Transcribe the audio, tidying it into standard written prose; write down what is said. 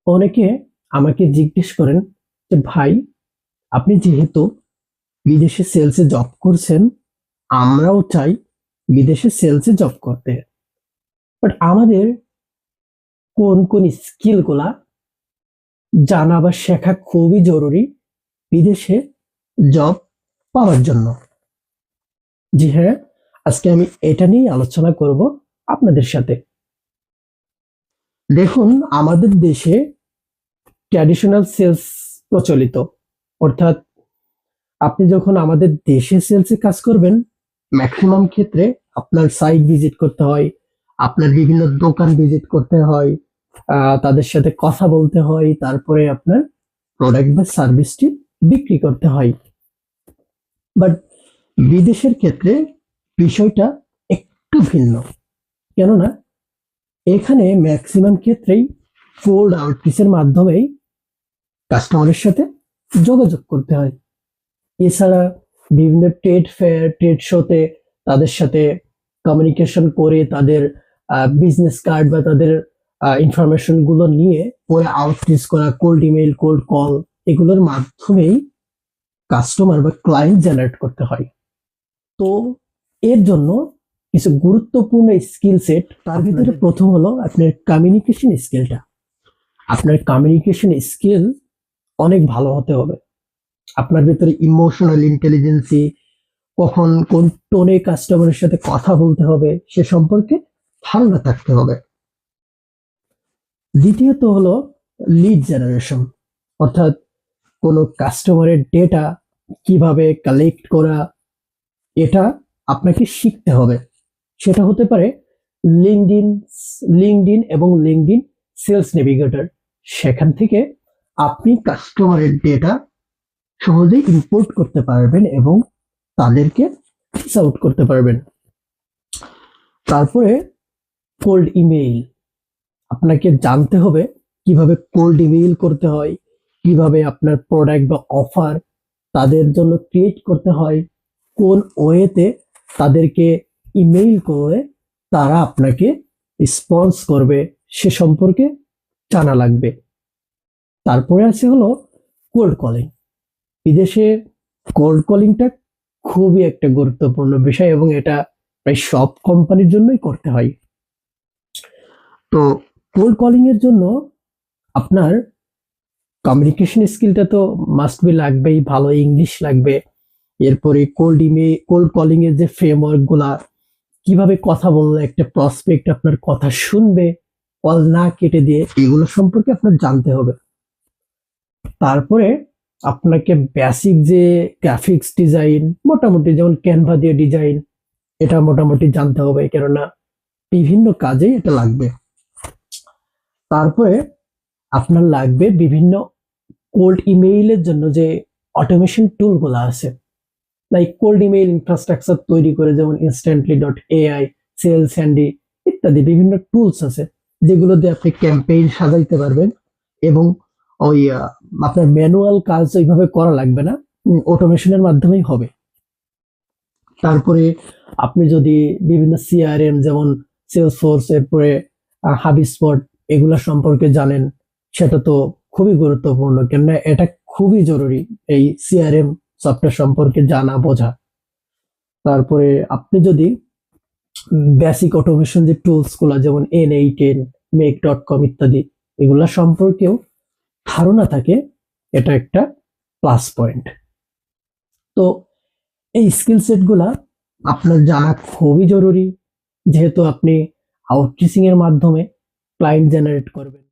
অনেকে আমাকে জিজ্ঞেস করেন যে ভাই, আপনি যেহেতু বিদেশে সেলসে জব করছেন, আমরাও চাই বিদেশে সেলসে জব করতে। বাট আমাদের কোন কোন স্কিল গুলা জানা বা শেখা খুবই জরুরি বিদেশে জব পাওয়ার জন্য। জি হ্যাঁ, আজকে আমি এটা নিয়ে আলোচনা করব আপনাদের সাথে। দেখুন, আমাদের দেশে ট্র্যাডিশনাল সেলস প্রচলিত, অর্থাৎ আপনি যখন আমাদের দেশে সেলসে কাজ করবেন, ম্যাক্সিমাম ক্ষেত্রে আপনার সাইট ভিজিট করতে হয়, আপনার বিভিন্ন দোকান ভিজিট করতে হয়, তাদের সাথে কথা বলতে হয়, তারপরে আপনার প্রোডাক্ট বা সার্ভিসটি বিক্রি করতে হয়। বাট বিদেশের ক্ষেত্রে বিষয়টা একটু ভিন্ন। কেননা এখানে ম্যাক্সিমাম ক্ষেত্রেই কোল্ড আউটরিচের মাধ্যমেই কাস্টমারের সাথে যোগাযোগ করতে হয়। এছাড়া বিভিন্ন ট্রেড ফেয়ার, ট্রেড শোতে তাদের সাথে কমিউনিকেশন করে তাদের বিজনেস কার্ড বা তাদের ইনফরমেশন গুলো নিয়ে পরে আউটরিচ করা, কোল্ড ইমেইল, কোল্ড কল, এগুলোর মাধ্যমেই কাস্টমার বা ক্লায়েন্ট জেনারেট করতে হয়। তো এর জন্য কিছু গুরুত্বপূর্ণ স্কিল সেট, তার ভিতরে প্রথম হলো আপনার কমিউনিকেশন স্কিলটা। আপনার কমিউনিকেশন স্কিল অনেক ভালো হতে হবে। আপনার ভিতরে ইমোশনাল ইন্টেলিজেন্সি, কখন কোন টোনে কাস্টমারের সাথে কথা বলতে হবে সে সম্পর্কে ধারণা থাকতে হবে। দ্বিতীয়ত হলো লিড জেনারেশন, অর্থাৎ কোনো কাস্টমারের ডেটা কিভাবে কালেক্ট করা, এটা আপনাকে শিখতে হবে। সেটা হতে পারে লিঙ্কডইন, এবং লিঙ্কডইন সেলস নেভিগেটর। সেখান থেকে আপনি কাস্টমারের ডেটা সহজেই ইম্পোর্ট করতে পারবেন এবং তাদেরকে রিচ আউট করতে পারবেন। তারপরে কোল্ড ইমেইল, আপনাকে জানতে হবে কিভাবে কোল্ড ইমেইল করতে হয়, কিভাবে আপনার প্রোডাক্ট বা অফার তাদের জন্য ক্রিয়েট করতে হয়, কোন ওয়েতে তাদেরকে ইমেইল করে তারা আপনাকে রেসপন্স করবে সে সম্পর্কে জানা লাগবে। তারপরে আছে হলো কোল্ড কলিং। বিদেশে কোল্ড কলিংটা খুবই একটা গুরুত্বপূর্ণ বিষয় এবং এটা প্রায় সব কোম্পানির জন্যই করতে হয়। তো কোল্ড কলিং এর জন্য আপনার কমিউনিকেশন স্কিলটা তো মাস্ট বি লাগবেই, ভালো ইংলিশ লাগবে। এরপরে কোল্ড কলিং এর যে ফ্রেমওয়ার্ক গুলা, কিভাবে কথা বললে একটা প্রসপেক্ট আপনার কথা শুনবে কল না কেটে দিয়ে, এগুলো সম্পর্কে আপনার জানতে হবে। তারপরে আপনাকে বেসিক যে গ্রাফিক্স ডিজাইন, মোটামুটি যেমন ক্যানভা দিয়ে ডিজাইন, এটা মোটামুটি জানতে হবে, কেননা বিভিন্ন কাজে এটা লাগবে। তারপরে আপনার লাগবে বিভিন্ন কোল্ড ইমেইলের জন্য যে অটোমেশন টুল গুলো আছে, লাইক কোল্ড ইমেইল ইনফ্রাস্ট্রাকচার তৈরি করে, যেমন instantly dot AI, sales handy ইত্যাদি বিভিন্ন টুলস আছে যেগুলো দিয়ে আপনি ক্যাম্পেইন সাজাইতে পারবেন এবং ওই আপনার ম্যানুয়াল কাজ ওইভাবে করা লাগবে না, অটোমেশনের মাধ্যমেই হবে। তারপরে আপনি যদি বিভিন্ন সিআরএম যেমন সেলসফোর্স, এরপরে হাবিস্পট, এগুলা সম্পর্কে জানেন, সেটা তো খুবই গুরুত্বপূর্ণ, কেননা এটা খুবই জরুরি এই সিআরএম সফটওয়্যার সম্পর্কে জানা বোঝা। তারপরে আপনি যদি বেসিক অটোমেশন যে টুলস গুলা যেমন N8N, make.com ইত্যাদি, এগুলা সম্পর্কেও ধারণা থাকে, এটা একটা প্লাস পয়েন্ট। তো এই স্কিল সেট গুলা আপনার জানা খুবই জরুরি, যেহেতু আপনি আউটরিচিং এর মাধ্যমে ক্লায়েন্ট জেনারেট করবেন।